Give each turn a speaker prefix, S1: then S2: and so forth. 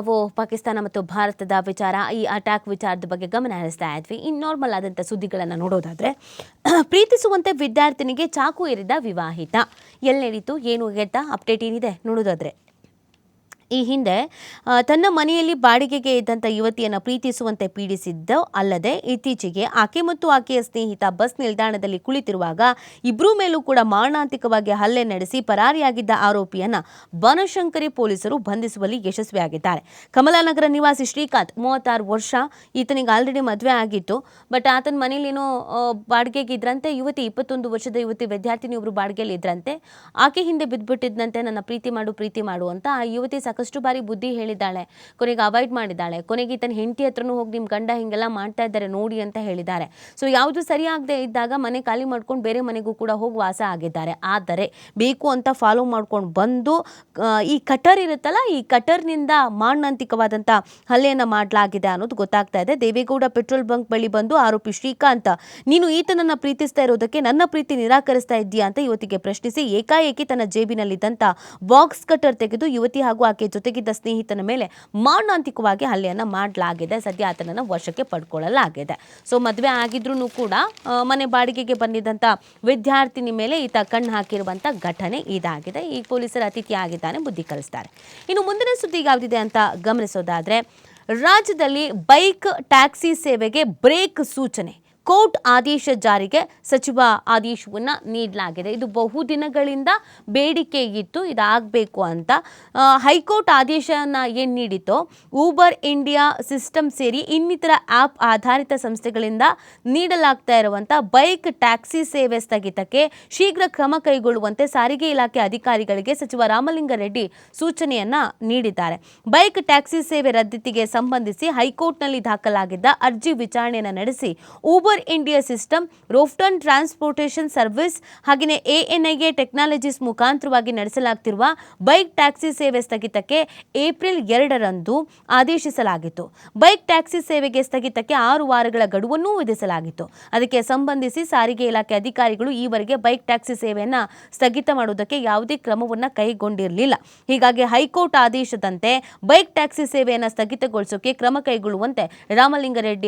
S1: ನಾವು ಪಾಕಿಸ್ತಾನ ಮತ್ತು ಭಾರತದ ವಿಚಾರ ಈ ಅಟ್ಯಾಕ್ ವಿಚಾರದ ಬಗ್ಗೆ ಗಮನ ಹರಿಸ್ತಾ ಇದ್ವಿ. ನಾರ್ಮಲ್ ಆದಂಥ ಸುದ್ದಿಗಳನ್ನು ನೋಡೋದಾದ್ರೆ ಪ್ರೀತಿಸುವಂತೆ ವಿದ್ಯಾರ್ಥಿನಿಗೆ ಚಾಕು ಇರಿದ ವಿವಾಹಿತ ಎಲ್ಲಿ ನಡೀತು ಏನು ಗೆದ್ದ ಅಪ್ಡೇಟ್ ಏನಿದೆ ನೋಡೋದಾದ್ರೆ ಈ ಹಿಂದೆ ತನ್ನ ಮನೆಯಲ್ಲಿ ಬಾಡಿಗೆಗೆ ಇದ್ದಂಥ ಯುವತಿಯನ್ನು ಪ್ರೀತಿಸುವಂತೆ ಪೀಡಿಸಿದ್ದ ಅಲ್ಲದೆ ಇತ್ತೀಚೆಗೆ ಆಕೆ ಮತ್ತು ಆಕೆಯ ಸ್ನೇಹಿತ ಬಸ್ ನಿಲ್ದಾಣದಲ್ಲಿ ಕುಳಿತಿರುವಾಗ ಇಬ್ಬರೂ ಮೇಲೂ ಕೂಡ ಮಾರಣಾಂತಿಕವಾಗಿ ಹಲ್ಲೆ ನಡೆಸಿ ಪರಾರಿಯಾಗಿದ್ದ ಆರೋಪಿಯನ್ನ ಬನಶಂಕರಿ ಪೊಲೀಸರು ಬಂಧಿಸುವಲ್ಲಿ ಯಶಸ್ವಿಯಾಗಿದ್ದಾರೆ. ಕಮಲಾನಗರ ನಿವಾಸಿ ಶ್ರೀಕಾಂತ್ 36 ವರ್ಷ. ಈತನಿಗೆ ಆಲ್ರೆಡಿ ಮದುವೆ ಆಗಿತ್ತು. ಬಟ್ ಆತನ ಮನೇಲಿ ಏನೋ ಬಾಡಿಗೆಗೆ ಇದ್ರಂತೆ. ಯುವತಿ 21 ವರ್ಷದ ಯುವತಿ ವಿದ್ಯಾರ್ಥಿನಿಯೊಬ್ಬರು ಬಾಡಿಗೆಯಲ್ಲಿ ಇದ್ರಂತೆ. ಆಕೆ ಹಿಂದೆ ಬಿದ್ದುಬಿಟ್ಟಿದ್ದಂತೆ ನನ್ನ ಪ್ರೀತಿ ಮಾಡು ಅಂತ ಆ ಯುವತಿ ಸಾಕಷ್ಟು ಬಾರಿ ಬುದ್ಧಿ ಹೇಳಿದ್ದಾಳೆ. ಕೊನೆಗೆ ಅವಾಯ್ಡ್ ಮಾಡಿದ್ದಾಳೆ. ಕೊನೆಗೆ ತನ್ನ ಹೆಂಡತಿ ಹತ್ರನೂ ಹೋಗಿ ನಿಮ್ಮ ಗಂಡ ಹಿಂಗೆಲ್ಲ ಮಾಡ್ತಾ ಇದ್ದಾರೆ ನೋಡಿ ಅಂತ ಹೇಳಿದ್ದಾರೆ. ಸೊ ಯಾವುದು ಸರಿಯಾಗದೆ ಇದ್ದಾಗ ಮನೆ ಖಾಲಿ ಮಾಡ್ಕೊಂಡು ಬೇರೆ ಮನೆಗೂ ಕೂಡ ಹೋಗಿ ವಾಸ ಆಗಿದ್ದಾರೆ. ಆದರೆ ಬೇಕು ಅಂತ ಫಾಲೋ ಮಾಡ್ಕೊಂಡು ಬಂದು ಈ ಕಟರ್ ಇರುತ್ತಲ್ಲ, ಈ ಕಟರ್ನಿಂದ ಮಾರಣಾಂತಿಕವಾದಂಥ ಹಲ್ಲೆಯನ್ನು ಮಾಡಲಾಗಿದೆ ಅನ್ನೋದು ಗೊತ್ತಾಗ್ತಾ ಇದೆ. ದೇವೇಗೌಡ ಪೆಟ್ರೋಲ್ ಬಂಕ್ ಬಳಿ ಬಂದು ಆರೋಪಿ ಶ್ರೀಕಾಂತ್, ನೀನು ಈತನನ್ನ ಪ್ರೀತಿಸ್ತಾ ಇರೋದಕ್ಕೆ ನನ್ನ ಪ್ರೀತಿ ನಿರಾಕರಿಸ್ತಾ ಇದ್ದೀಯಾ ಅಂತ ಯುವತಿಗೆ ಪ್ರಶ್ನಿಸಿ ಏಕಾಏಕಿ ತನ್ನ ಜೇಬಿನಲ್ಲಿದ್ದಂಥ ಬಾಕ್ಸ್ ಕಟರ್ ತೆಗೆದು ಯುವತಿ ಹಾಗೂ ಆಕೆ ಜೊತೆಗಿದ್ದ ಸ್ನೇಹಿತನ ಮೇಲೆ ಮಾರಣಾಂತಿಕವಾಗಿ ಹಲ್ಲೆಯನ್ನ ಮಾಡಲಾಗಿದೆ. ಸದ್ಯ ಆತನನ್ನು ವಶಕ್ಕೆ ಪಡ್ಕೊಳ್ಳಲಾಗಿದೆ. ಸೊ ಮದುವೆ ಆಗಿದ್ರೂ ಕೂಡ ಮನೆ ಬಾಡಿಗೆಗೆ ಬಂದಿದ್ದಂಥ ವಿದ್ಯಾರ್ಥಿನಿ ಮೇಲೆ ಈತ ಕಣ್ಣು ಹಾಕಿರುವಂಥ ಘಟನೆ ಇದಾಗಿದೆ. ಈ ಪೊಲೀಸರ ಅತಿಥಿ ಆಗಿದ್ದಾನೆ, ಬುದ್ಧಿ ಕಲಿಸ್ತಾರೆ. ಇನ್ನು ಮುಂದಿನ ಸುದ್ದಿ ಯಾವುದಿದೆ ಅಂತ ಗಮನಿಸೋದಾದ್ರೆ, ರಾಜ್ಯದಲ್ಲಿ ಬೈಕ್ ಟ್ಯಾಕ್ಸಿ ಸೇವೆಗೆ ಬ್ರೇಕ್ ಸೂಚನೆ, ಕೋರ್ಟ್ ಆದೇಶ ಜಾರಿಗೆ ಸಚಿವ ಆದೇಶವನ್ನು ನೀಡಲಾಗಿದೆ. ಇದು ಬಹುದಿನಗಳಿಂದ ಬೇಡಿಕೆ ಇತ್ತು, ಇದಾಗಬೇಕು ಅಂತ. ಹೈಕೋರ್ಟ್ ಆದೇಶನ ಏನು ನೀಡಿತೋ ಊಬರ್ ಇಂಡಿಯಾ ಸಿಸ್ಟಮ್ ಸೇರಿ ಇನ್ನಿತರ ಆ್ಯಪ್ ಆಧಾರಿತ ಸಂಸ್ಥೆಗಳಿಂದ ನೀಡಲಾಗ್ತಾ ಇರುವಂಥ ಬೈಕ್ ಟ್ಯಾಕ್ಸಿ ಸೇವೆ ಸ್ಥಗಿತಕ್ಕೆ ಶೀಘ್ರ ಕ್ರಮ ಕೈಗೊಳ್ಳುವಂತೆ ಸಾರಿಗೆ ಇಲಾಖೆ ಅಧಿಕಾರಿಗಳಿಗೆ ಸಚಿವ ರಾಮಲಿಂಗಾರೆಡ್ಡಿ ಸೂಚನೆಯನ್ನ ನೀಡಿದ್ದಾರೆ. ಬೈಕ್ ಟ್ಯಾಕ್ಸಿ ಸೇವೆ ರದ್ದಿತಿಗೆ ಸಂಬಂಧಿಸಿ ಹೈಕೋರ್ಟ್ನಲ್ಲಿ ದಾಖಲಾಗಿದ್ದ ಅರ್ಜಿ ವಿಚಾರಣೆಯನ್ನು ನಡೆಸಿ Uber India system, Roppen transportation service ಹಾಗೆಯೇ ಎಎನ್ಐಎ ಟೆಕ್ನಾಲಜೀಸ್ ಮುಖಾಂತರವಾಗಿ ನಡೆಸಲಾಗ್ತಿರುವ ಬೈಕ್ ಟ್ಯಾಕ್ಸಿ ಸೇವೆ ಸ್ಥಗಿತಕ್ಕೆ ಏಪ್ರಿಲ್ 2ರಂದು ಆದೇಶಿಸಲಾಗಿತ್ತು. ಬೈಕ್ ಟ್ಯಾಕ್ಸಿ ಸೇವೆಗೆ ಸ್ಥಗಿತಕ್ಕೆ 6 ವಾರಗಳ ಗಡುವನ್ನೂ ವಿಧಿಸಲಾಗಿತ್ತು. ಅದಕ್ಕೆ ಸಂಬಂಧಿಸಿ ಸಾರಿಗೆ ಇಲಾಖೆ ಅಧಿಕಾರಿಗಳು ಈವರೆಗೆ ಬೈಕ್ ಟ್ಯಾಕ್ಸಿ ಸೇವೆಯನ್ನು ಸ್ಥಗಿತ ಮಾಡುವುದಕ್ಕೆ ಯಾವುದೇ ಕ್ರಮವನ್ನು ಕೈಗೊಂಡಿರಲಿಲ್ಲ. ಹೀಗಾಗಿ ಹೈಕೋರ್ಟ್ ಆದೇಶದಂತೆ ಬೈಕ್ ಟ್ಯಾಕ್ಸಿ ಸೇವೆಯನ್ನು ಸ್ಥಗಿತಗೊಳಿಸೋಕೆ ಕ್ರಮ ಕೈಗೊಳ್ಳುವಂತೆ ರಾಮಲಿಂಗಾರೆಡ್ಡಿ